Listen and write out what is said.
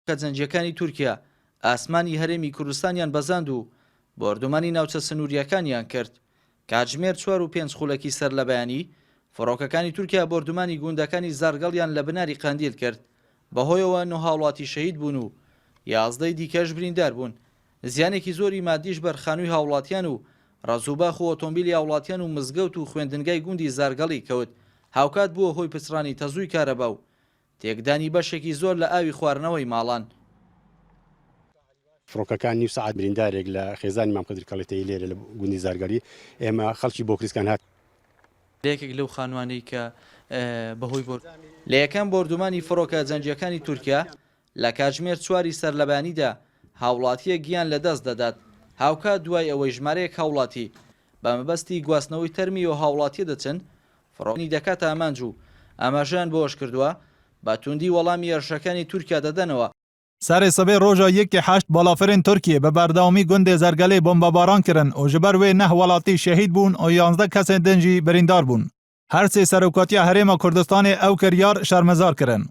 کە جەنجەکانی تورکیا ئاسمانی هەرێمی کوردستانیان بەزاند و بۆردومانی ناوچە سنووریەکانیان کرد. کاتژمێر 4 و 5 خولەکی سەر لە بەیانی فڕۆکەکانی تورکیا بۆردومانی گوندەکانی زارگەڵیان لە بناری قەندیل کرد. بەهۆیەوە 9 هاوڵاتی شەهید بوون و 11 دیکەش بریندار بوون. زیانێکی زۆری مادیش بەرخانووی هاوڵاتیان و ڕازوباخ و ئۆتۆمبیلی هاوڵاتیان و مزگەوت و خوێندنگای گوندی زارگەڵی کەوت. هاوکات بووە هۆی پچڕانی تەزووی کارەبا و تێکدانی بەشێکی زۆر لە ئاوی خواردنەوەی ماڵان. فڕۆکەکان نیو سەعات بریندارێک لە خێزانی مام قەدر کەڵێتەی لێرە لە گوندی زارگەڵی ئێمە خەڵکی بۆ کریسکان هات. لەیەکێک لەو خانوانەی کە بەهۆی لە یەکەم بۆردومانی فڕۆکە جەنجەکانی تورکیا لە کاتژمێر 4 سەر لە بەیانیدا هاوڵاتیە گیان لەدەست دەدات. هاوکات دوای ئەوەی ژمارەیەک هاوڵاتی بە مەبەستی گواستنەوەی تەرمی و هاوڵاتی دەچن فڕۆنی دەکاتە ئامانج و ئاماژیان بۆش کردووە بە توندی وەڵامی ئێرشەکانی تورکیا دەدەنەوە. سەرê sibê roja 1/8 balafirên Tirkiye bi berdewamî gundê Zergelê bombebaran kirin û ji ber wê 9 welatî şehîd bûn û 11 kesên din jî birîndar bûn. Her sê Seroketiya Herêma Kurdistanê ew kiryar şermezar kirin.